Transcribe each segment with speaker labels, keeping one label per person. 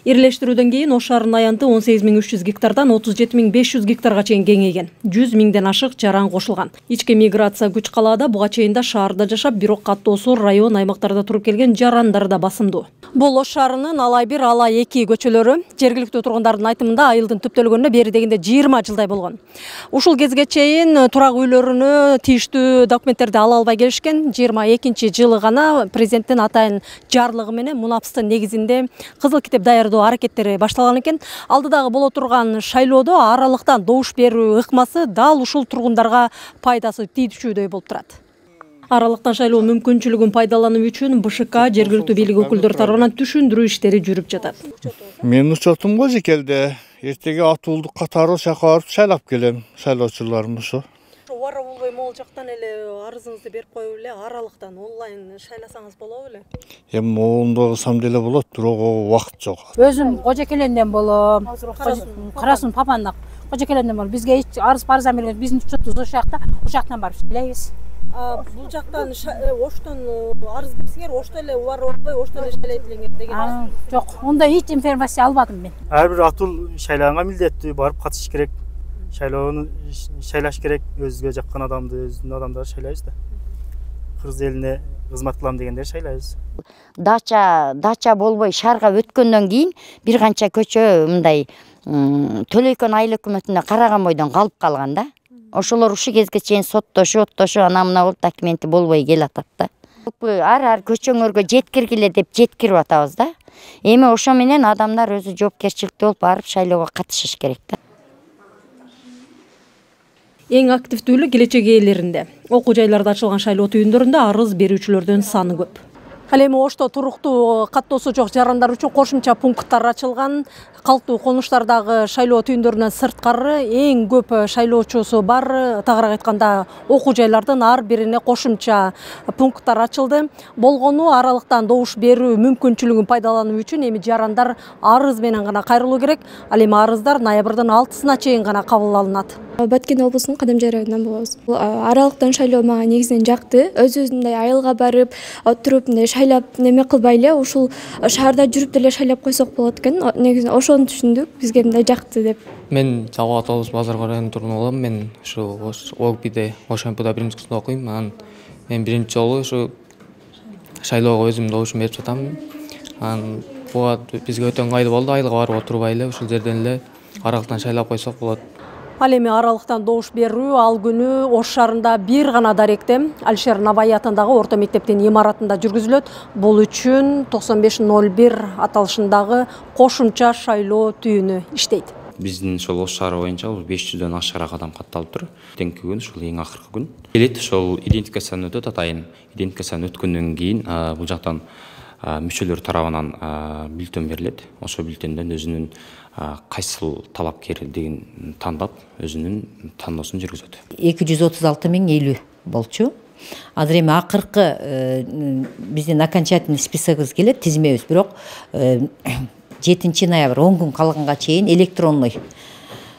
Speaker 1: Ирлештирүүдөн кийин Ош шаарынын аянты 18.300 гектардан 37.500 гектарга чейин кеңейген. 100 миңден ашык жаран кошулган. Ички миграция күч калаада, буга чейин да шаарда жашап, бирок каттоосу район аймактарда туруп келген жарандар да басымдуу. Бул Ош шаарынын Алай 1, Алай 2 көчөлөрү жергиликтүү тургундардын айтымында айылдын түптөлгөнүнө бери дегенде 20 жылдай болгон. Ушул кезге чейин турак үйлөрүнө тийиштүү документтерди ала албай келишкен. 22-жылы гана президенттин атайын жарлыгы менен мунапстын негизинде кызыл китеп даярдоо аракеттери башталган экен. Алдыдагы боло турган шайлоодо аралыктан добуш берүү ыкмасы дал ушул тургундарга пайдасы тийүүчүдөй болуп турат. Аралыктан шайлоо мүмкүнчүлүгүн пайдалануу үчүн БШК жергиликтүү бийлик өкүлдөрү тарабынан түшүндүрүү иштери жүрүп жатат.
Speaker 2: Мен учетум Кожекелде. Эртеге атуулдук катары жака барып шайлап келем, шайлоочуларым ошо.
Speaker 1: Убара болбой могул жактан эле арызыңызды берип коюп эле аралыктан онлайн шайласаңыз болобу эле?
Speaker 2: Эми моунда кылсам деле болот, бирок убакыт жок.
Speaker 3: Өзүм Кожекеленден болом. Карасын Папандык. Кожекеленден болом. Бизге эч арыз барзан берген, биздин учетубуз ошол жакта, ошол жактан барып шайлайбыз.
Speaker 1: Бул жактан Оштон арыз берсеңер, Ошто эле убара болбой, Ошто эле шайлайт элеңер деген.
Speaker 3: Жок, ондай эч информация албадым мен.
Speaker 4: Ар бир атыл шайлаганга милдеттүү, барып катышыш керек. Шайлоону шайлаш керек, өзүгө жаккан адамды, өзүнүн адамдарды шайлайбыз да. Кыргыз элине кызмат кылам дегендер шайлайбыз.
Speaker 5: Дача болбой шаарга өткөндөн кийин бир канча көчө мындай Төлөйкөн айыл өкмөтүнө караган бойдон калып калган да. Ошолор ушул кезге чейин соттошу, ана мына болуп документи болбой келатат да. Ар көчөңөргө жеткиргиле деп жеткирип атабыз да. Эми ошо менен адамдар өзү жоопкерчиликтүү болуп барып шайлоого катышыш керек да.
Speaker 1: Эң активдүүлүк келечек ээлеринде. Окуу жайларда ачылган шайлоо түйүндөрүндө арыз берүүчүлөрдүн саны көп. Ал эми Ошто туруктуу каттоосу жок жарандар үчүн кошумча пункттар ачылган. Калктуу конуштардагы шайлоо түйүндөрүнөн сырткары эң көп шайлоочусу бар, тагыраак айтканда окуу жайлардын ар бирине кошумча пункттар ачылды. Болгону аралыктан добуш берүү мүмкүнчүлүгүн пайдалануу үчүн эми жарандар арыз менен гана кайрылуу керек. Ал эми арыздар ноябрдын 6-сына чейин гана кабыл алынат.
Speaker 6: Баткен облусунун Кадамжай районунан болобуз. Аралыктан шайлоо мага негизинен жакты. Өзүбүздөй айылга барып, отуруп шайлап неме кылбай эле ушул шаарда жүрүп деле шайлап койсок болот экен. Негизинен ошону түшүндүк. Бизге мындай жакты деп.
Speaker 7: Мен Жалал Ата облус Базаркөл районунун тургуну болом. Мен ушу ОГПде, ОШМПда 1-курста окуйм. Анан мен биринчи жолу ушу шайлоого өзүм добушум берип жатам. Анан буга бизге өтө ыңгайлуу болду. Айылга барып отурбай эле ушул жерден эле аралыктан шайлап койсок болот.
Speaker 1: Ал эми аралыктан добуш берүү ал күнү Ош шаарында бир гана даректе Алишер Набай атындагы орто мектептин имаратында жүргүзүлөт. Бул үчүн 9501 аталышындагы кошумча шайлоо түйүнү иштейт.
Speaker 8: Биздин ошол Ош шаары боюнча 500дөн ашыгыраак адам катталып тур. Теңки күн ушул эң акыркы күн. Келет ошол идентификацияны өтөт атайын. Идентификацияны өткөндөн кийин бул жактан мүчөлөр тарабынан бюллетень берилет. Ошол бюллетенден өзүнүн кайсыл талапкердигин тандап, өзүнүн тандоосун жүргүзөт.
Speaker 5: 236.050 болчу. Азыр эми акыркы биздин окончательный списогыбыз келет, тизмебиз, бирок 7 ноябрь 10 күн калганга чейин электронный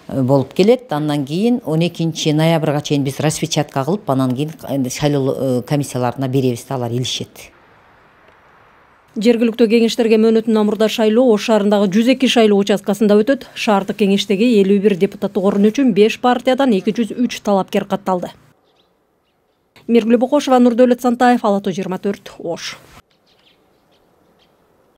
Speaker 5: болуп келет. Андан кийин 12 ноябрга чейин биз распечатка кылып, анан кийин шайлоо комиссияларына беребиз да, алар илишет.
Speaker 1: Жергиликтүү кеңештерге мөөнөтүнөн мурда шайлоо Ош шаарындагы 102 шайлоо участкасында өтөт. Шаардык кеңештеги 51 депутаттык орун үчүн 5 партиядан 203 талапкер катталды. Миргүл Бокошова, Нурдөөлөт Сантаев, Ала 24, Ош.